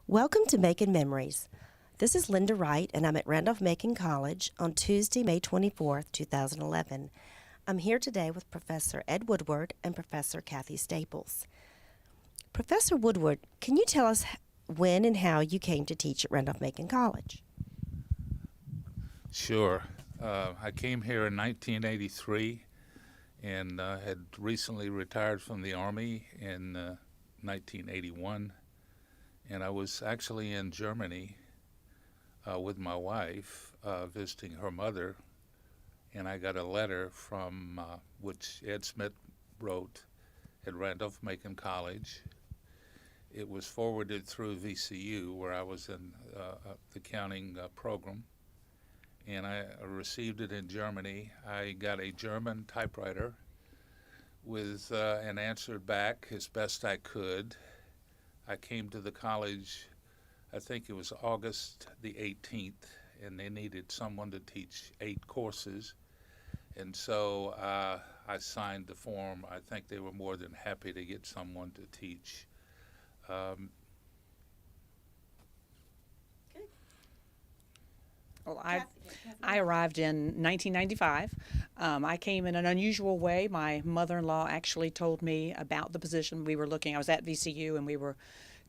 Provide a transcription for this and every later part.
Welcome to Macon Memories. This is Lynda Wright, and I'm at Randolph-Macon College on Tuesday, May 24th, 2011. I'm here today with Professor Ed Woodward and Professor Cathy Staples. Professor Woodward, can you tell us when and how you came to teach at Randolph-Macon College? Sure. I came here in 1983 and had recently retired from the Army in 1981. And I was actually in Germany with my wife visiting her mother, and I got a letter from which Ed Smith wrote at Randolph-Macon College. It was forwarded through VCU, where I was in the accounting program, and I received it in Germany. I got a German typewriter with and answered back as best I could. I came to the college, I think it was August the 18th, and they needed someone to teach 8 courses. And so I signed the form. I think they were more than happy to get someone to teach. Well, I arrived in 1995. I came in an unusual way. My mother-in-law actually told me about the position we were looking. I was at VCU, and we were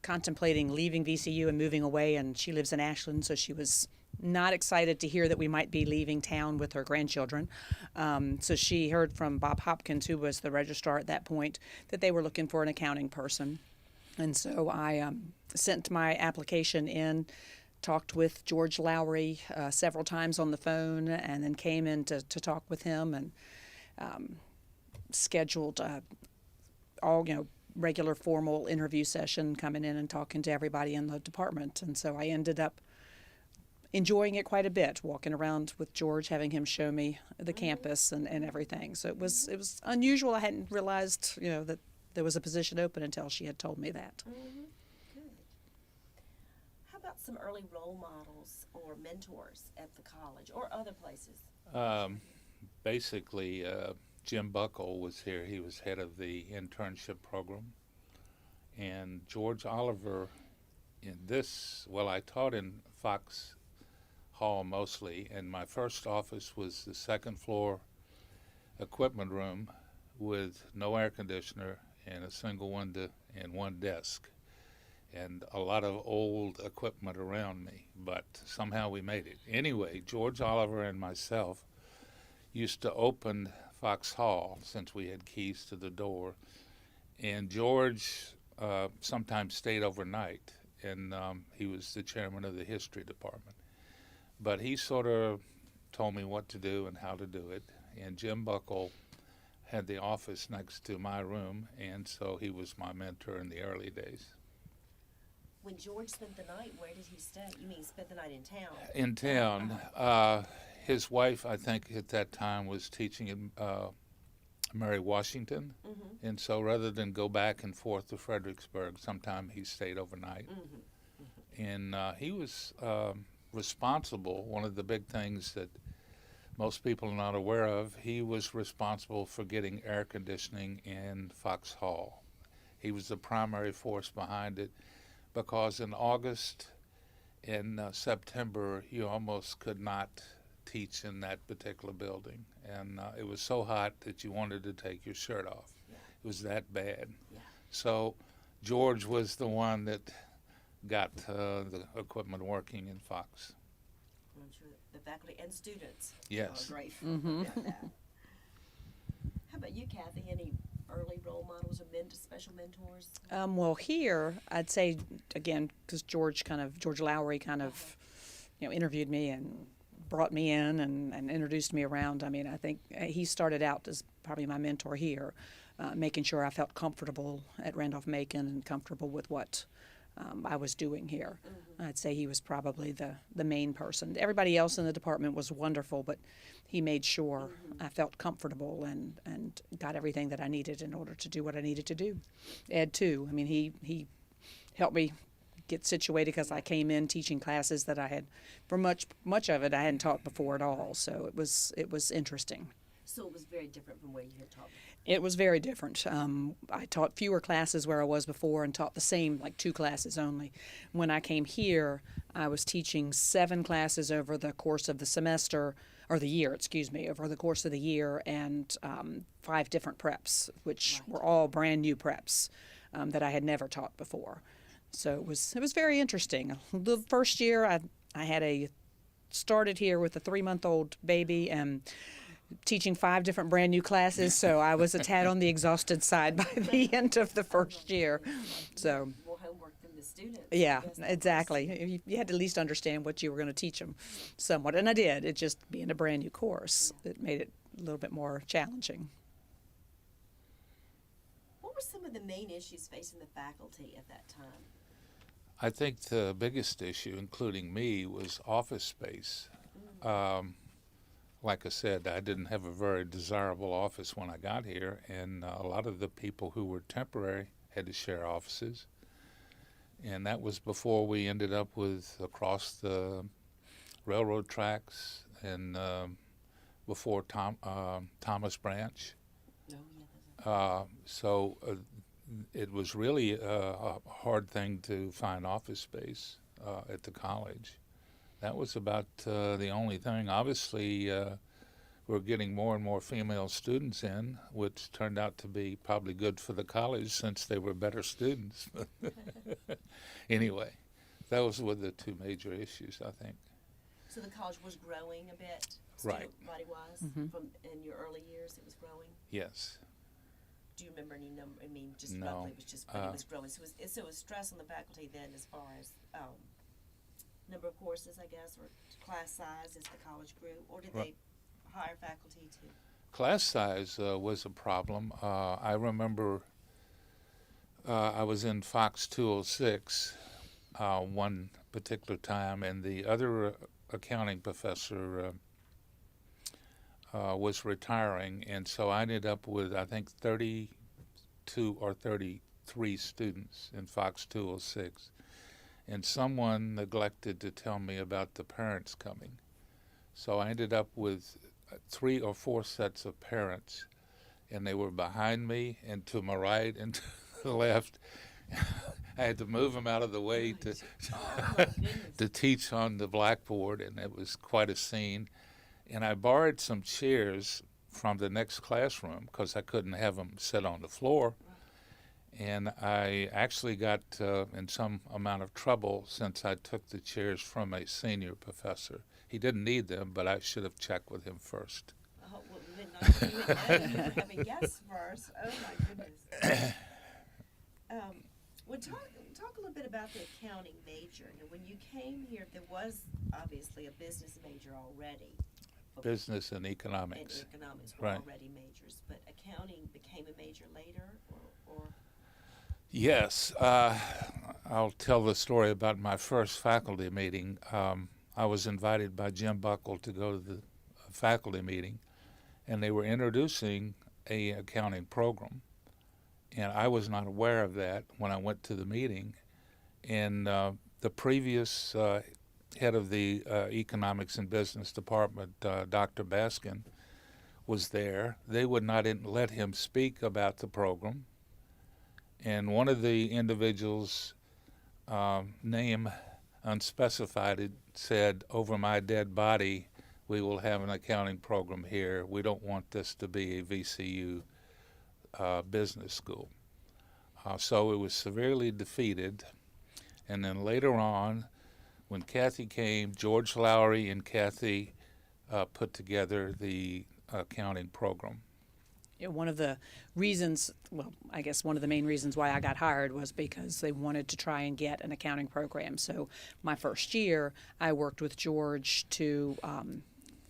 contemplating leaving VCU and moving away, and she lives in Ashland, so she was not excited to hear that we might be leaving town with her grandchildren. So she heard from Bob Hopkins, who was the registrar at that point, that they were looking for an accounting person. And so I sent my application in, talked with George Lowry several times on the phone, and then came in to talk with him and scheduled regular formal interview session, coming in and talking to everybody in the department. And so I ended up enjoying it quite a bit, walking around with George, having him show me the campus and everything. So it was unusual. I hadn't realized that there was a position open until she had told me that. Mm-hmm. Good. How about some early role models or mentors at the college or other places? Basically, Jim Buckle was here. He was head of the internship program. And George Oliver I taught in Fox Hall mostly, and my first office was the second floor equipment room with no air conditioner and a single window and one desk and a lot of old equipment around me, but somehow we made it. Anyway, George Oliver and myself used to open Fox Hall, since we had keys to the door, and George sometimes stayed overnight, and he was the chairman of the history department. But he sort of told me what to do and how to do it, and Jim Buckle had the office next to my room, and so he was my mentor in the early days. When George spent the night, where did he stay? You mean spent the night in town? In town. His wife, I think, at that time was teaching in Mary Washington, Mm-hmm. and so rather than go back and forth to Fredericksburg, sometime he stayed overnight. Mm-hmm. Mm-hmm. And he was responsible. One of the big things that most people are not aware of, he was responsible for getting air conditioning in Fox Hall. He was the primary force behind it, because in August and September, you almost could not teach in that particular building. And it was so hot that you wanted to take your shirt off. Yeah. It was that bad. Yeah. So George was the one that got the equipment working in Fox. I'm sure the faculty and students Yes. are grateful Mm-hmm. about that. How about you, Cathy? Any early role models or special mentors? Well, here I'd say again, because George Lowry interviewed me and brought me in and introduced me around. I mean, I think he started out as probably my mentor here, making sure I felt comfortable at Randolph-Macon and comfortable with what I was doing here. Mm-hmm. I'd say he was probably the main person. Everybody else in the department was wonderful, but he made sure I felt comfortable and got everything that I needed in order to do what I needed to do. Ed, too. I mean, he helped me get situated because I came in teaching classes that I had, for much of it, I hadn't taught before at all. So it was interesting. So it was very different from where you had taught. It was very different. I taught fewer classes where I was before and taught the same, like 2 classes only. When I came here, I was teaching 7 classes over the course of the semester, or the year, excuse me, over the course of the year, and 5 different preps, which were all brand new preps that I had never taught before. So it was very interesting. The first year, I had started here with a 3-month-old baby and teaching 5 different brand new classes, so I was a tad on the exhausted side by the end of the first year. So More homework than the students. yeah, exactly. You had to at least understand what you were going to teach them somewhat, and I did. It just being a brand new course, it made it a little bit more challenging. What were some of the main issues facing the faculty at that time? I think the biggest issue, including me, was office space. Like I said, I didn't have a very desirable office when I got here, and a lot of the people who were temporary had to share offices. And that was before we ended up with across the railroad tracks and before Thomas Branch. So it was really a hard thing to find office space at the college. That was about the only thing. Obviously, we're getting more and more female students in, which turned out to be probably good for the college since they were better students. Anyway, those were the 2 major issues, I think. So the college was growing a bit, Right. body-wise, from in your early years. It was growing. Yes. Do you remember any number? I mean, just No. roughly, it was just but it was growing. So it was stress on the faculty then, as far as number of courses, I guess, or class size as the college grew, or did they hire faculty too? Class size was a problem. I remember I was in Fox 206 one particular time, and the other accounting professor was retiring, and so I ended up with, I think, 32 or 33 students in Fox 206. And someone neglected to tell me about the parents coming. So I ended up with 3 or 4 sets of parents, and they were behind me and to my right and to the left. I had to move them out of the way to teach on the blackboard, and it was quite a scene. And I borrowed some chairs from the next classroom because I couldn't have them sit on the floor. And I actually got in some amount of trouble since I took the chairs from a senior professor. He didn't need them, but I should have checked with him first. Oh, well, you were having guests first. Oh my goodness. Well, talk a little bit about the accounting major. Now, when you came here, there was obviously a business major already. Business and economics. And economics were Right. already majors, but accounting became a major later, or? Yes. I'll tell the story about my first faculty meeting. I was invited by Jim Buckle to go to the faculty meeting, and they were introducing a accounting program. And I was not aware of that when I went to the meeting. And the previous head of the economics and business department, Dr. Baskin, was there. They would not let him speak about the program. And one of the individuals, name unspecified, said, "Over my dead body, we will have an accounting program here. We don't want this to be a VCU business school." So it was severely defeated. And then later on, when Cathy came, George Lowry and Cathy put together the accounting program. One of the reasons, well, I guess one of the main reasons why I got hired was because they wanted to try and get an accounting program. So my first year, I worked with George to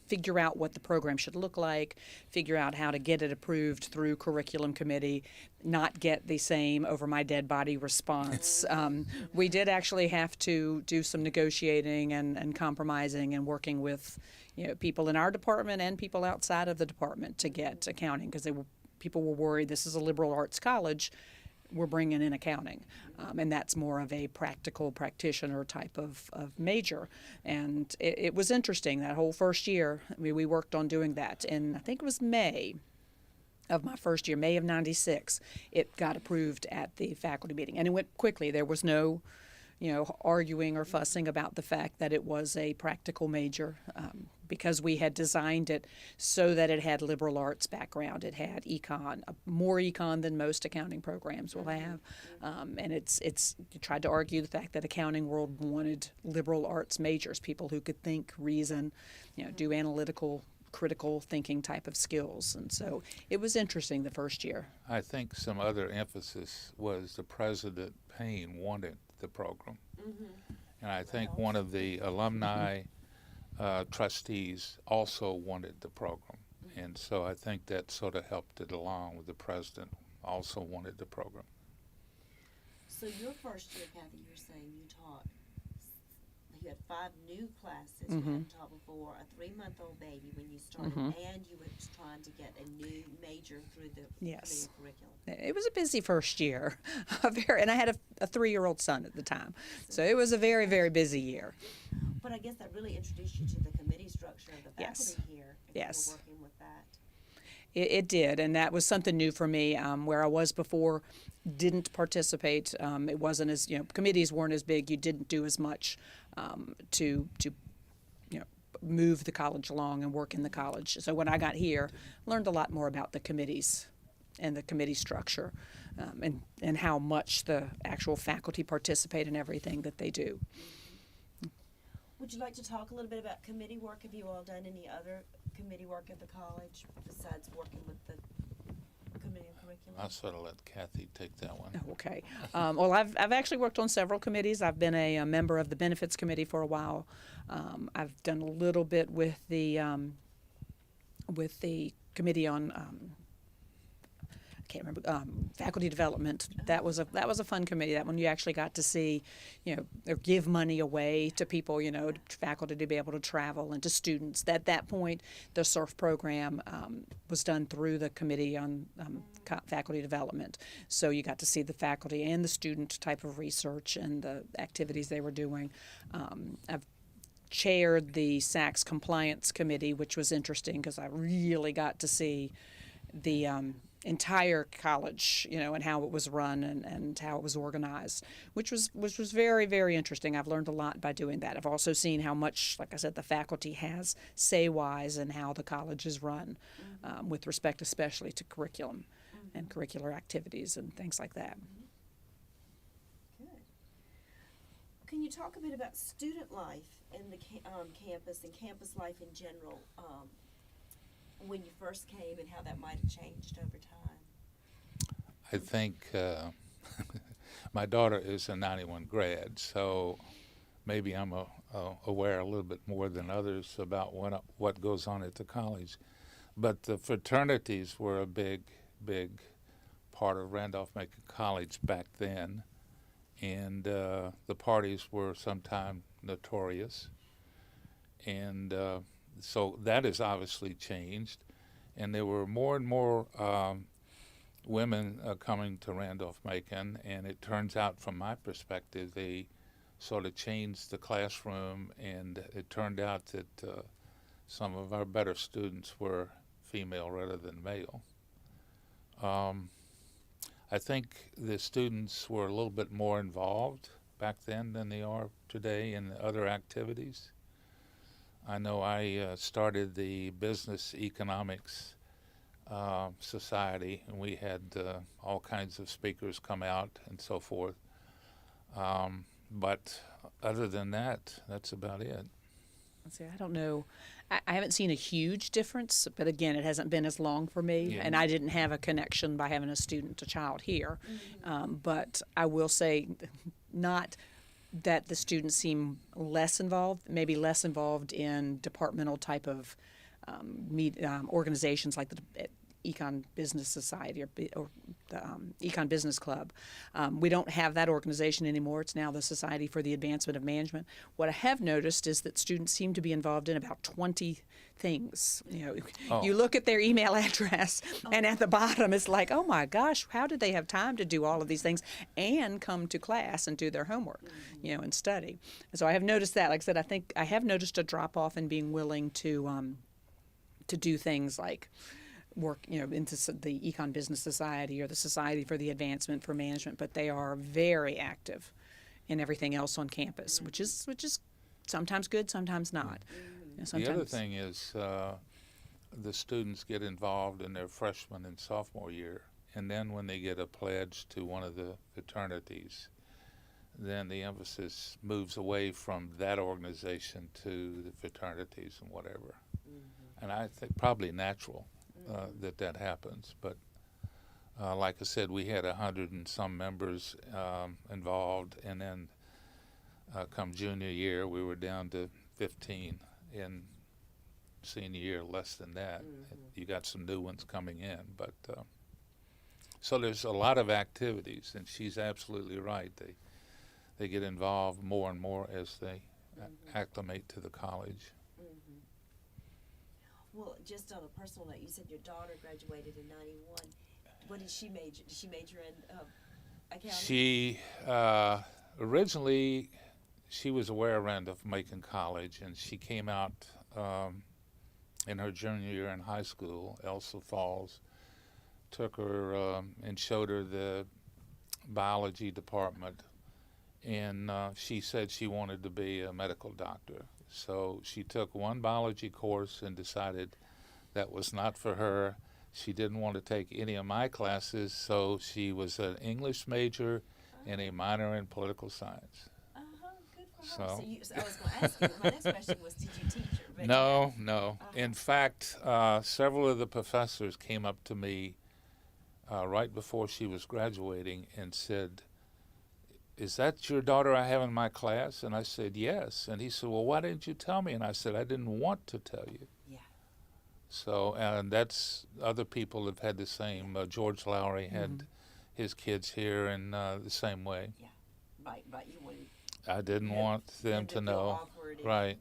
figure out what the program should look like, figure out how to get it approved through curriculum committee, not get the same over my dead body response. We did actually have to do some negotiating and compromising and working with people in our department and people outside of the department to get accounting, because people were worried this is a liberal arts college. we're bringing in accounting, and that's more of a practical practitioner type of major. And it was interesting that whole first year. I mean, we worked on doing that, and I think it was May of my first year, May of '96, it got approved at the faculty meeting, and it went quickly. There was no, arguing or fussing about the fact that it was a practical major, because we had designed it so that it had liberal arts background. It had econ, more econ than most accounting programs will have, and it's you tried to argue the fact that accounting world wanted liberal arts majors, people who could think, reason, do analytical, critical thinking type of skills. And so it was interesting the first year. I think some other emphasis was the President Payne wanted the program. And I think one of the alumni trustees also wanted the program. And so I think that sort of helped it along with the president also wanted the program. So your first year, Cathy, you're saying you had 5 new classes you hadn't taught before, a 3-month-old baby when you started, and you were trying to get a new major through the Yes. curriculum. It was a busy first year, and I had a 3-year-old son at the time, so it was a very, very busy year. But I guess that really introduced you to the committee structure of the faculty Yes. here. If Yes. you were working with that. It did, and that was something new for me. Where I was before, didn't participate. It wasn't as committees weren't as big. You didn't do as much to move the college along and work in the college. So when I got here, learned a lot more about the committees and the committee structure, and how much the actual faculty participate in everything that they do. Would you like to talk a little bit about committee work? Have you all done any other committee work at the college besides working with the committee and curriculum? I'll sort of let Cathy take that one. Oh, okay. Well, I've actually worked on several committees. I've been a member of the benefits committee for a while. I've done a little bit with the committee on I can't remember, faculty development. That was a fun committee. That one you actually got to see, or give money away to people, faculty to be able to travel, and to students. At that point, the SURF program was done through the committee on faculty development. So you got to see the faculty and the student type of research and the activities they were doing. I've chaired the SACS compliance committee, which was interesting because I really got to see the entire college, and how it was run and how it was organized, which was very, very interesting. I've learned a lot by doing that. I've also seen how much, like I said, the faculty has say-wise in how the college is run, with respect especially to curriculum and curricular activities and things like that. Good. Can you talk a bit about student life in the campus and campus life in general? When you first came and how that might have changed over time? I think my daughter is a '91 grad, so maybe I'm aware a little bit more than others about what goes on at the college. But the fraternities were a big part of Randolph-Macon College back then, and the parties were sometimes notorious, and so that has obviously changed, and there were more and more women coming to Randolph-Macon, and it turns out, from my perspective, they sort of changed the classroom, and it turned out that some of our better students were female rather than male. I think the students were a little bit more involved back then than they are today in other activities. I know I started the Business Economics Society, and we had all kinds of speakers come out and so forth. But other than that, that's about it. Let's see, I don't know. I haven't seen a huge difference, but again, it hasn't been as long for me, Yeah. and I didn't have a connection by having a child here. But I will say, not that the students seem less involved, maybe less involved in departmental type of organizations like Econ Business Society or the Econ Business Club. We don't have that organization anymore. It's now the Society for the Advancement of Management. What I have noticed is that students seem to be involved in about 20 things. You look at their email address, and at the bottom it's like, oh my gosh, how did they have time to do all of these things and come to class and do their homework, and study? And so I have noticed that. Like I said, I think I have noticed a drop off in being willing to do things like work, into the Econ Business Society or the Society for the Advancement for Management, but they are very active in everything else on campus, which is sometimes good, sometimes not. The other thing is the students get involved in their freshman and sophomore year, and then when they get a pledge to one of the fraternities, then the emphasis moves away from that organization to the fraternities and whatever. And I think probably natural that happens. But like I said, we had 100 and some members involved, and then come junior year, we were down to 15. In senior year, less than that. You got some new ones coming in, but so there's a lot of activities, and she's absolutely right. They get involved more and more as they acclimate to the college. Well, just on a personal note, you said your daughter graduated in '91. What did she major? Did she major in accounting? She originally. She was aware of Macon College, and she came out in her junior year in high school. Elsa Falls took her and showed her the biology department, and she said she wanted to be a medical doctor. So she took one biology course and decided that was not for her. She didn't want to take any of my classes, so she was an English major and a minor in political science. So I was going to ask you, my next question was, did you teach her? No. In fact, several of the professors came up to me right before she was graduating and said, is that your daughter I have in my class? And I said, yes. And he said, well, why didn't you tell me? And I said, I didn't want to tell you. Yeah. So, and that's, other people have had the same. George Lowry had his kids here in the same way. Yeah, right. You wanted. I didn't want them to know. Right.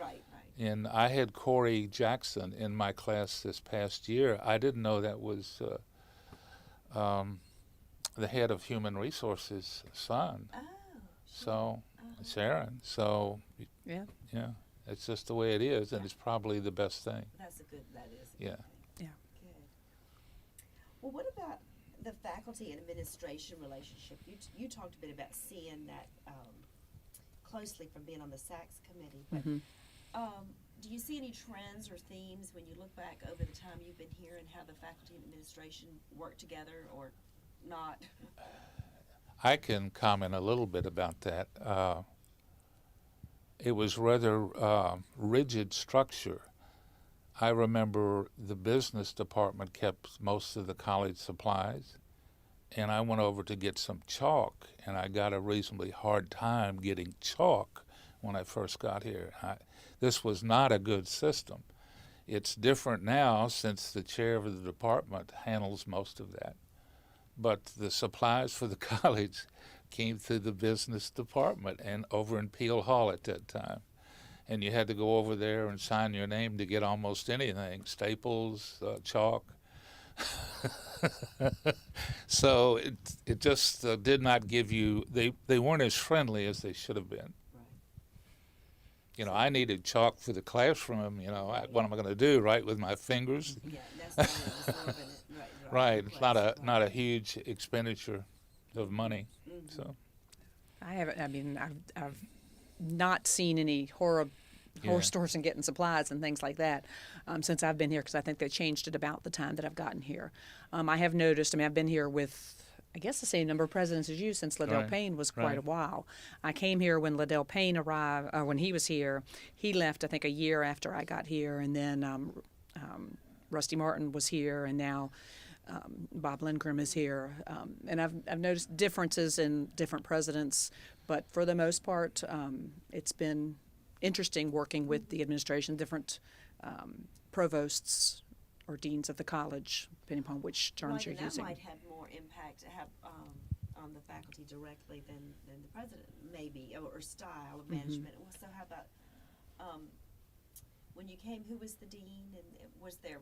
Right. And I had Corey Jackson in my class this past year. I didn't know that was the head of human resources' son. Oh. So, Sharon. So, yeah, it's just the way it is, and it's probably the best thing. That is a good Yeah. thing. Good. Well, what about the faculty and administration relationship? You talked a bit about seeing that closely from being on the SACS committee, but do you see any trends or themes when you look back over the time you've been here and how the faculty and administration work together or not? I can comment a little bit about that. It was rather rigid structure. I remember the business department kept most of the college supplies, and I went over to get some chalk, and I got a reasonably hard time getting chalk when I first got here. This was not a good system. It's different now since the chair of the department handles most of that. But the supplies for the college came through the business department and over in Peel Hall at that time. And you had to go over there and sign your name to get almost anything, staples, chalk. So it just did not give you, they weren't as friendly as they should have been. Right. I needed chalk for the classroom, what am I going to do, write with my fingers? Yeah, that's not absorbing it. Right, it's not a huge expenditure of money. So I haven't. I've not seen any horror stores and getting supplies and things like that since I've been here, because I think they changed it about the time that I've gotten here. I have noticed. I've been here with, I guess, the same number of presidents as you since Liddell Payne was quite a while. I came here when Liddell Payne arrived. When he was here, he left, I think, a year after I got here, and then Rusty Martin was here, and now Bob Lindgren is here. And I've noticed differences in different presidents, but for the most part, it's been interesting working with the administration, different provosts or deans of the college, depending upon which terms Right, you're and that using. might have more impact to have on the faculty directly than the president, maybe, or style of management. Well, so how about when you came, who was the dean, and was there?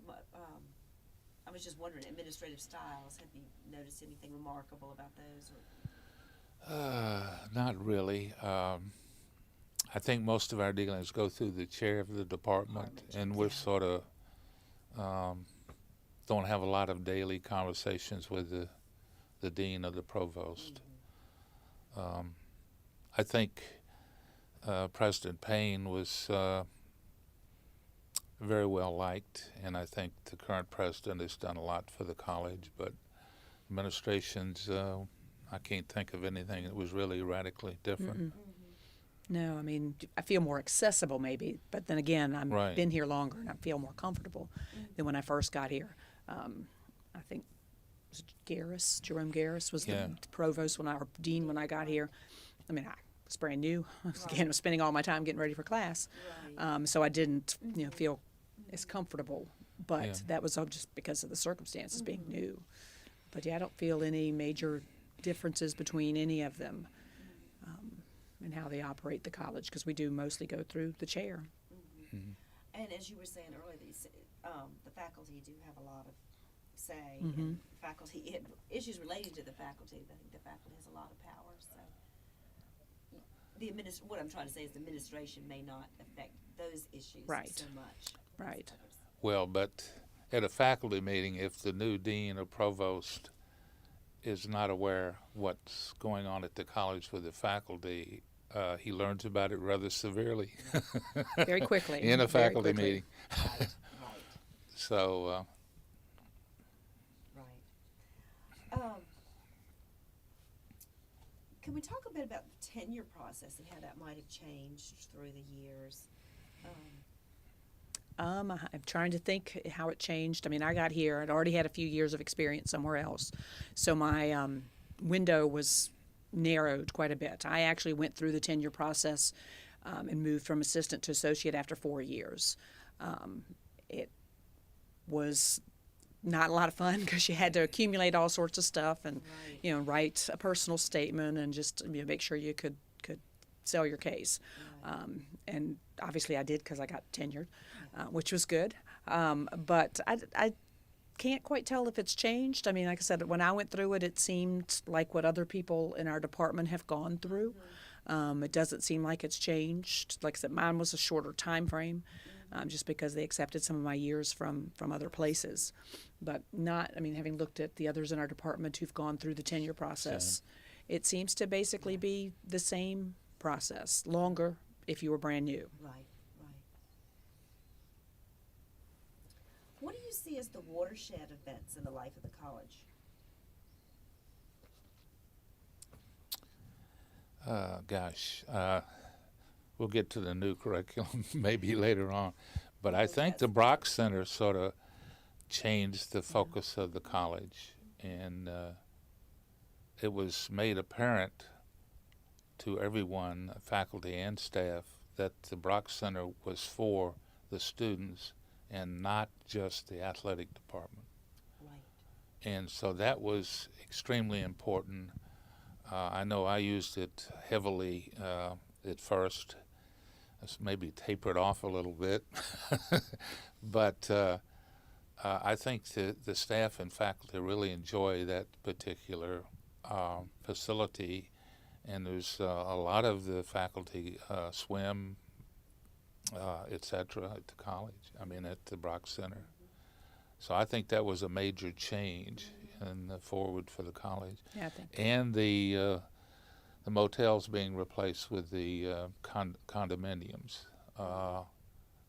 I was just wondering, administrative styles. Have you noticed anything remarkable about those? Or? Not really. I think most of our dealings go through the chair of the department, and we're sort of don't have a lot of daily conversations with the dean or the provost. I think President Payne was very well liked, and I think the current president has done a lot for the college, but administrations, I can't think of anything that was really radically different. No, I mean, I feel more accessible maybe, but then again, I've been here longer and I feel more comfortable than when I first got here. I think Jerome Garris was the provost or dean when I got here. I mean, I was brand new. Again, I was spending all my time getting ready for class, so I didn't, feel as comfortable. But that was all just because of the circumstances being new. But yeah, I don't feel any major differences between any of them and how they operate the college, because we do mostly go through the chair. And as you were saying earlier, the faculty do have a lot of say in faculty issues related to the faculty. I think the faculty has a lot of power. So what I'm trying to say is the administration may not affect those issues so much. Right. Well, but at a faculty meeting, if the new dean or provost is not aware what's going on at the college with the faculty, he learns about it rather severely. Very quickly. In a faculty quickly. meeting. Right. So, can we talk a bit about the tenure process and how that might have changed through the years? I'm trying to think how it changed. I mean, I got here, I'd already had a few years of experience somewhere else, so my window was narrowed quite a bit. I actually went through the tenure process and moved from assistant to associate after 4 years. It was not a lot of fun because you had to accumulate all sorts of stuff and write a personal statement and just make sure you could sell your case. And obviously I did because I got tenured, which was good. But I can't quite tell if it's changed. I mean, like I said, when I went through it, it seemed like what other people in our department have gone through. It doesn't seem like it's changed. Like I said, mine was a shorter time frame, just because they accepted some of my years from other places. But not, I mean, having looked at the others in our department who've gone through the tenure process, it seems to basically be the same process, longer if you were brand new. Right. What do you see as the watershed events in the life of the college? We'll get to the new curriculum maybe later on. But I think the Brock Center sort of changed the focus of the college. And it was made apparent to everyone, faculty and staff, that the Brock Center was for the students and not just the athletic department. Right. And so that was extremely important. I know I used it heavily at first. It's maybe tapered off a little bit. But I think the staff and faculty really enjoy that particular facility. And there's a lot of the faculty swim, et cetera, at the college, at the Brock Center. So I think that was a major change in the forward for the college. Yeah, I think. And the motels being replaced with the condominiums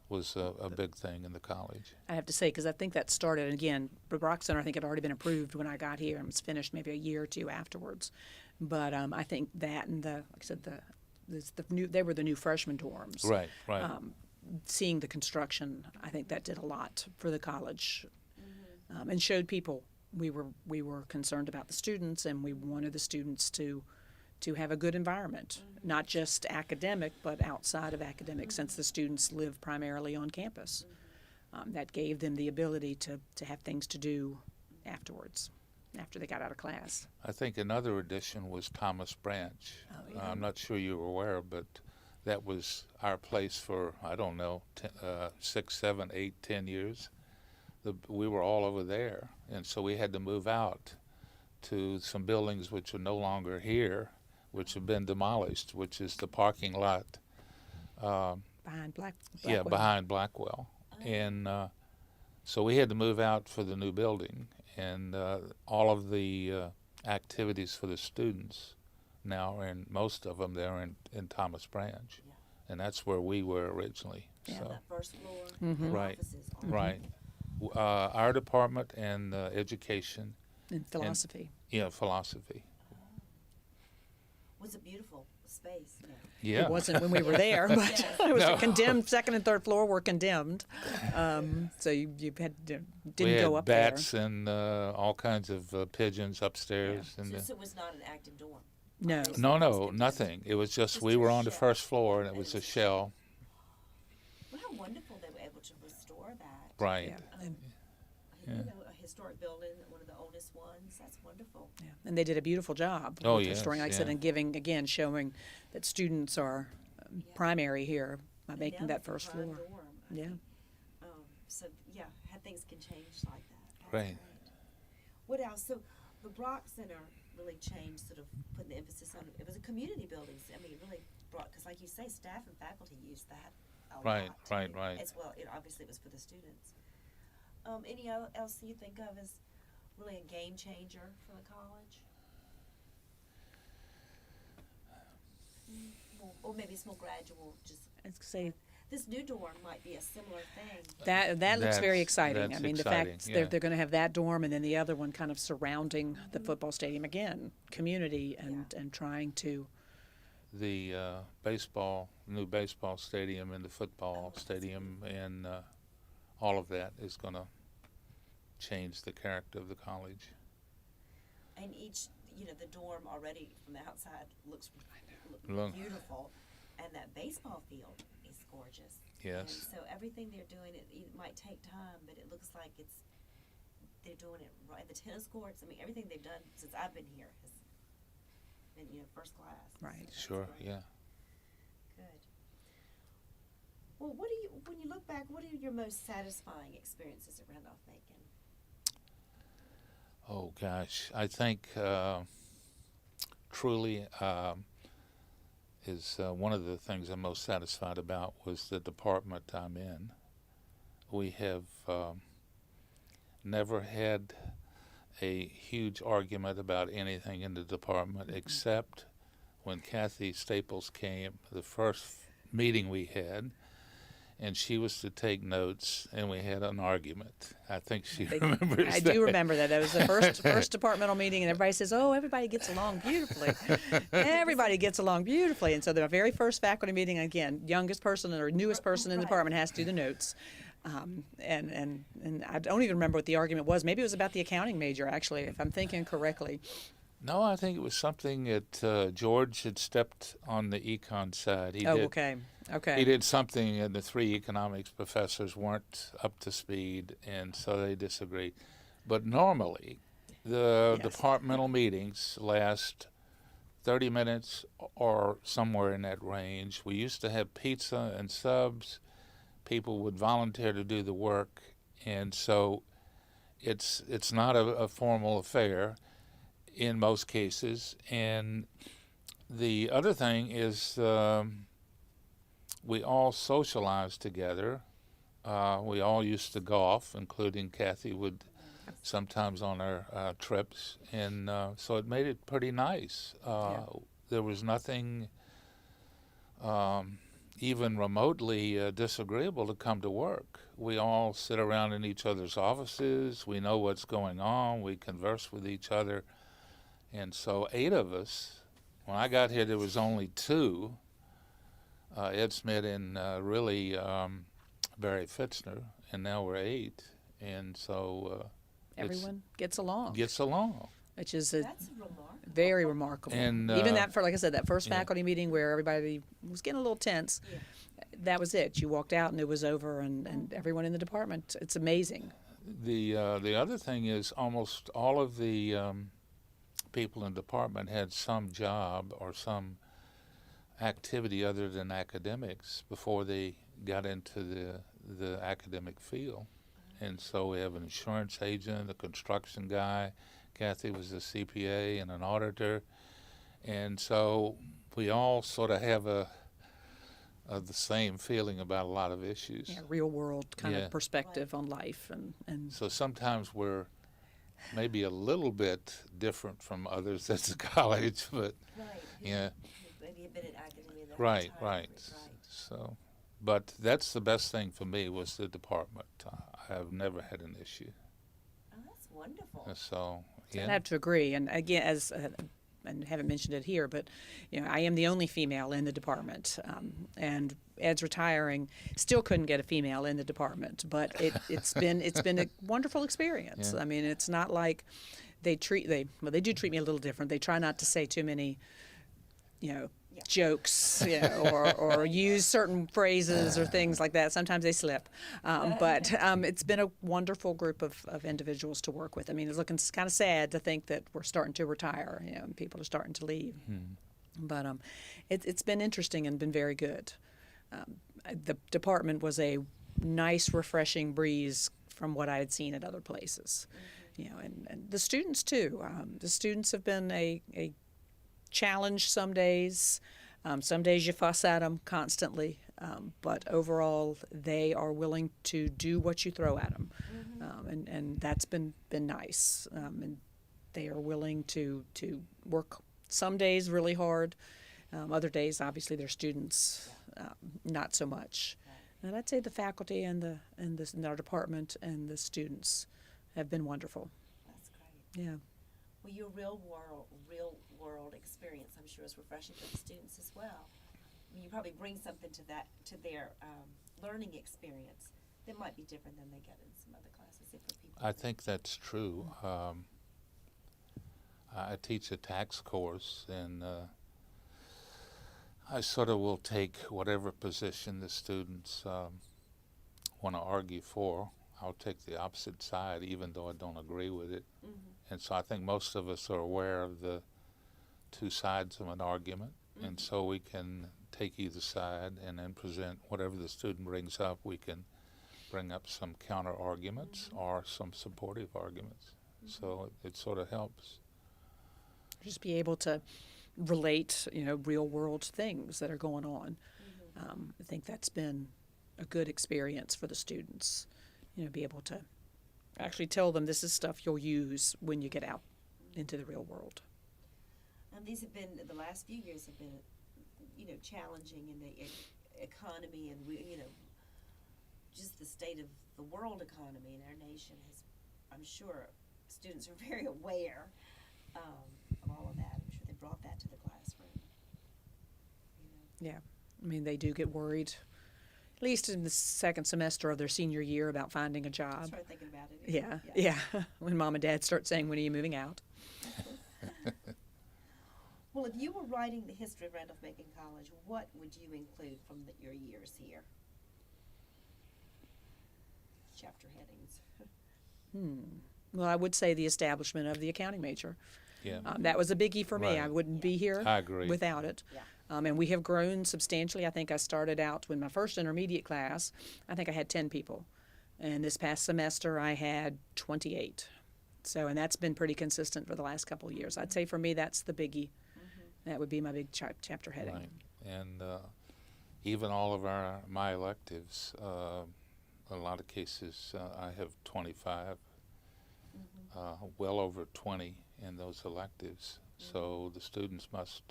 was a big thing in the college. I have to say, because I think that started, again, the Brock Center I think had already been approved when I got here and was finished maybe a year or two afterwards. But I think that and like I said, they were the new freshman dorms. Right. Seeing the construction, I think that did a lot for the college, and showed people we were concerned about the students, and we wanted the students to have a good environment, not just academic, but outside of academic, since the students live primarily on campus. that gave them the ability to have things to do afterwards, after they got out of class. I think another addition was Thomas Branch. Oh, yeah. I'm not sure you were aware, but that was our place for, I don't know, 6, 7, 8, 10 years. We were all over there, and so we had to move out to some buildings which are no longer here, which have been demolished, which is the parking lot. Behind Yeah, Blackwell. behind Blackwell. And so we had to move out for the new building, and all of the activities for the students now, and most of them, they're in Thomas Branch. Yeah. And that's where we were originally. Yeah. So, That first floor, Mhm. the Right. offices are right. Our department and education, In philosophy. philosophy. was a beautiful space. Yeah. It wasn't when we were there, but it was No. condemned. Second and third floor were condemned, so you had to, didn't we had go up bats and all kinds of pigeons upstairs. So, And so it was not an active dorm. there. no, No. nothing. It was just Just we a were on the shell. first floor, and it was a shell. Well, how wonderful they were able to restore that. Right. Yeah. You know, a historic building, one of the oldest ones. That's wonderful. Yeah. And they did a beautiful job Oh, with yes, restoring, like I said, yeah. and giving, again, showing that students are primary here by And making now that it's a first prime floor. dorm, I Yeah. think. So yeah, how things can change like that. That's Right. great. What else? So the Brock Center really changed, sort of putting the emphasis on it was a community building. I mean, it really brought, because like you say, staff and faculty used that a Right, lot. right, right. As well, obviously it was for the students. Any else you think of as really a game changer for the college? Or maybe it's more gradual, just I'd say this new dorm might be a similar thing. that looks very That's- exciting. I that's mean, the exciting, fact yeah. they're going to have that dorm and then the other one kind of surrounding the football stadium again, community and trying to. The new baseball stadium and the football stadium and all of that is going to change the character of the college. And each, the dorm already from the outside looks Look. beautiful, and that baseball field is gorgeous. Yes. And so everything they're doing, it might take time, but it looks like they're doing it right. The tennis courts, I mean, everything they've done since I've been here has been, first class. Right. That's Sure, great. yeah. Good. Well, when you look back, what are your most satisfying experiences at Randolph-Macon? Oh, gosh. I think truly is one of the things I'm most satisfied about was the department I'm in. We have never had a huge argument about anything in the department except when Cathy Staples came, the first meeting we had, and she was to take notes, and we had an argument. I think she remembers I that. do remember that. That was the first departmental meeting, and everybody says, "Oh, everybody gets along beautifully. Everybody gets along beautifully." And so the very first faculty meeting, again, youngest person or newest person in the department has to do the notes. And I don't even remember what the argument was. Maybe it was about the accounting major, actually, if I'm thinking correctly. No, I think it was something that George had stepped on the econ side. He did, Okay. He did something, and the three economics professors weren't up to speed, and so they disagreed. But normally, the Yes. departmental meetings last 30 minutes or somewhere in that range. We used to have pizza and subs. People would volunteer to do the work, and so it's not a formal affair in most cases. And the other thing is we all socialized together. We all used to golf, including Cathy would sometimes on our trips, and so it made it pretty nice. There was nothing even remotely disagreeable to come to work. We all sit around in each other's offices. We know what's going on. We converse with each other. And so 8 of us, when I got here, there was only 2, Ed Smith and really Barry Fitzner, and now we're 8. And so Everyone gets along, gets along. which is That's remarkable. very remarkable. And, Even that, for like I said, that first yeah. faculty meeting where everybody was getting a little tense, Yeah. that was it. You walked out and it was over, and everyone in the department, it's amazing. The other thing is almost all of the people in the department had some job or some activity other than academics before they got into the academic field. And so we have an insurance agent, a construction guy. Cathy was a CPA and an auditor. And so we all sort of have the same feeling about a lot of issues. Yeah, real world kind Yeah. of perspective on life, and So sometimes we're maybe a little bit different from others at the college, but Right. yeah, Maybe a bit in academia. the whole right, time. right. So, but that's the best thing for me was the department. I have never had an issue. Oh, that's wonderful. So, I'd yeah, have to agree. And again, as and haven't mentioned it here, but I am the only female in the department, and Ed's retiring. Still couldn't get a female in the department, but it's been a wonderful experience. Yeah. I mean, it's not like they do treat me a little different. They try not to say too many, jokes, or use certain phrases or things like that. Sometimes they slip, but it's been a wonderful group of individuals to work with. I mean, it's looking kind of sad to think that we're starting to retire, and people are starting to leave. But it's been interesting and been very good. The department was a nice, refreshing breeze from what I had seen at other places. And the students too. The students have been a challenge some days. Some days you fuss at them constantly, but overall they are willing to do what you throw at them, and that's been nice. And they are willing to work some days really hard. Other days, obviously, they're students, not so much. And I'd say the faculty and our department and the students have been wonderful. That's great. Yeah. Well, your real world experience, I'm sure, is refreshing for the students as well. I mean, you probably bring something to their learning experience that might be different than they get in some other classes. If for people. I think that's true. I teach a tax course, and I sort of will take whatever position the students want to argue for. I'll take the opposite side, even though I don't agree with it. And so I think most of us are aware of the two sides of an argument, and so we can take either side and then present whatever the student brings up. We can bring up some counter arguments or some supportive arguments. So it sort of helps. Just be able to relate, real world things that are going on. I think that's been a good experience for the students. Be able to actually tell them this is stuff you'll use when you get out into the real world. These have been, the last few years have been, challenging in the economy and, just the state of the world economy in our nation has, I'm sure students are very aware of all of that. I'm sure they brought that to the classroom. Yeah. I mean, they do get worried, at least in the second semester of their senior year, about finding a job. Start thinking about it. Yeah. When mom and dad start saying, when are you moving out? Well, if you were writing the history of Randolph-Macon College, what would you include from your years here? Chapter headings. Well, I would say the establishment of the accounting major. Yeah. That was a biggie for me. Right. I wouldn't be here I agree. without it. Yeah. And we have grown substantially. I think I started out with my first intermediate class, I think I had 10 people. And this past semester, I had 28. So, and that's been pretty consistent for the last couple of years. I'd say for me, that's the biggie. That would be my big chapter heading. Right. And even all of my electives, a lot of cases, I have 25, well over 20 in those electives. So the students must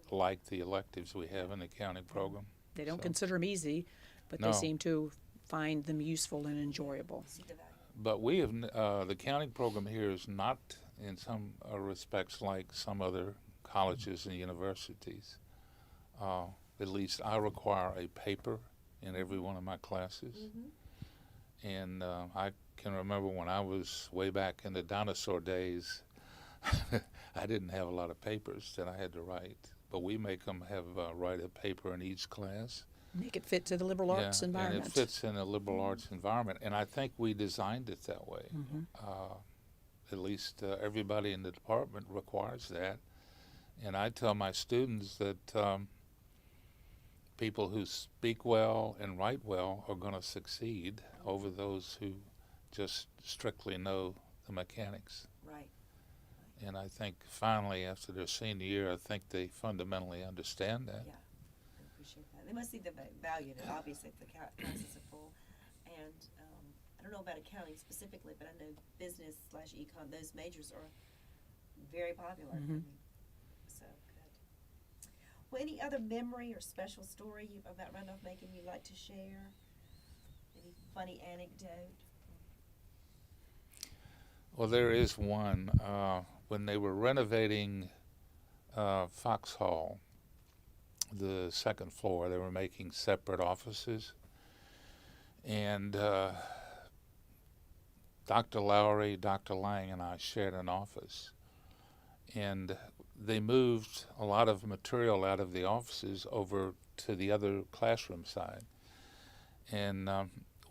like the electives we have in the accounting program. They don't So- consider them easy, but No. they seem to find them useful and enjoyable. See the value. But we have the accounting program here is not, in some respects, like some other colleges and universities. At least I require a paper in every one of my classes. And I can remember when I was way back in the dinosaur days, I didn't have a lot of papers that I had to write. but we make them have write a paper in each class. Make it fit to the liberal arts environment. And it fits in a liberal arts environment, and I think we designed it that way. At least everybody in the department requires that. And I tell my students that people who speak well and write well are going to succeed over those who just strictly know the mechanics. Right. And I think finally, after their senior year, I think they fundamentally understand that. Yeah, I appreciate that. They must see the value in it, obviously, if the classes are full. And I don't know about accounting specifically, but I know business/econ, those majors are very popular. I mean, so good. Well, any other memory or special story about Randolph-Macon you'd like to share? Any funny anecdote? Well, there is one. When they were renovating Fox Hall, the second floor, they were making separate offices. And Dr. Lowry, Dr. Lang, and I shared an office. And they moved a lot of material out of the offices over to the other classroom side. And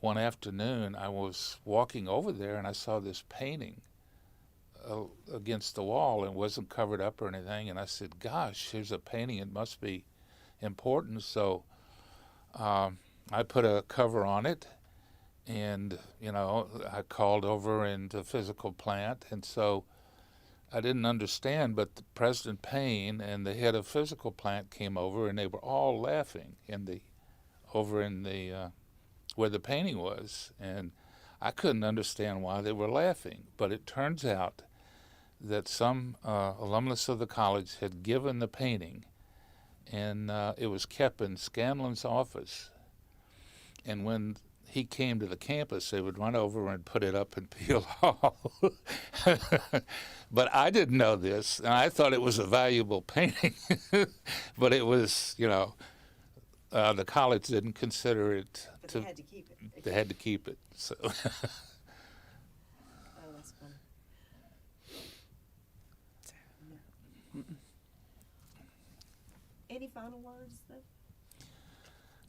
one afternoon, I was walking over there, and I saw this painting against the wall, and wasn't covered up or anything. And I said, gosh, here's a painting. It must be important. So I put a cover on it, and, you know, I called over into physical plant. And so I didn't understand, but the President Payne and the head of physical plant came over, and they were all laughing over in the where the painting was. And I couldn't understand why they were laughing, but it turns out that some alumnus of the college had given the painting, and it was kept in Scanlon's office. And when he came to the campus, they would run over and put it up in Peel Hall. But I didn't know this, and I thought it was a valuable painting. But it was, you know, the college didn't consider it. But they had to keep it. They had to keep it. So. Oh, that's funny. Any final words, though?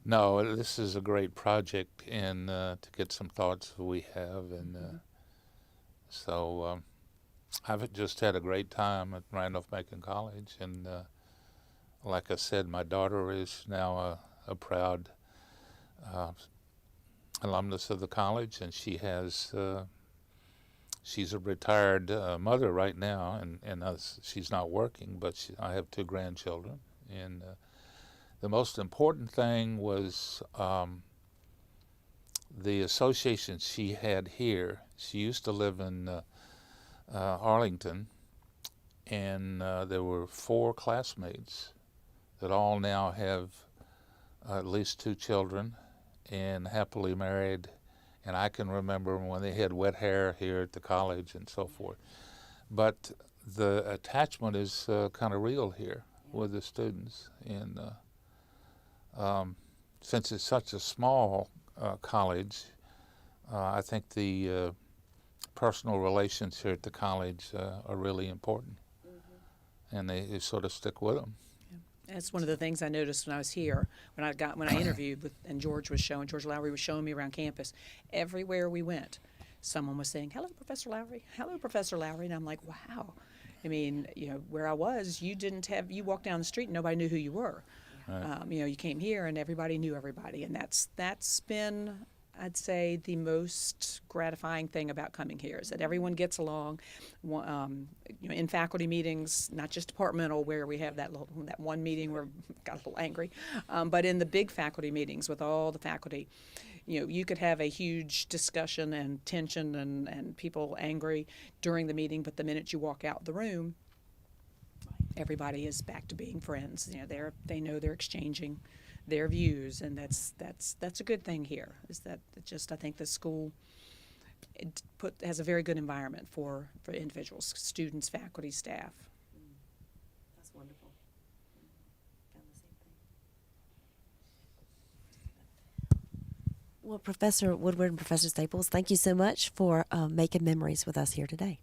No, this is a great project, and to get some thoughts that we have, and so I've just had a great time at Randolph-Macon College, and like I said, my daughter is now a proud alumnus of the college, and she has she's a retired mother right now, and she's not working, but I have 2 grandchildren, and the most important thing was the association she had here. She used to live in Arlington, and there were 4 classmates that all now have at least 2 children and happily married. And I can remember when they had wet hair here at the college and so forth. But the attachment is kind of real here with the students. And since it's such a small college, I think the personal relations here at the college are really important. And they sort of stick with them. That's one of the things I noticed when I was here, when I interviewed with, and George Lowry was showing me around campus. Everywhere we went, someone was saying, "Hello, Professor Lowry. Hello, Professor Lowry." And I'm like, wow. I mean, you know, where I was, you walked down the street and nobody knew who you were. Right. You know, you came here and everybody knew everybody, and that's been, I'd say, the most gratifying thing about coming here is that everyone gets along. You know, in faculty meetings, not just departmental, where we have that one meeting where I got a little angry, but in the big faculty meetings with all the faculty, you know, you could have a huge discussion and tension and people angry during the meeting, but the minute you walk out the room, everybody is back to being friends. You know, they know they're exchanging their views, and that's a good thing here. Is that I think the school has a very good environment for individuals, students, faculty, staff. That's wonderful. Found the same thing. Well, Professor Woodward and Professor Staples, thank you so much for making memories with us here today.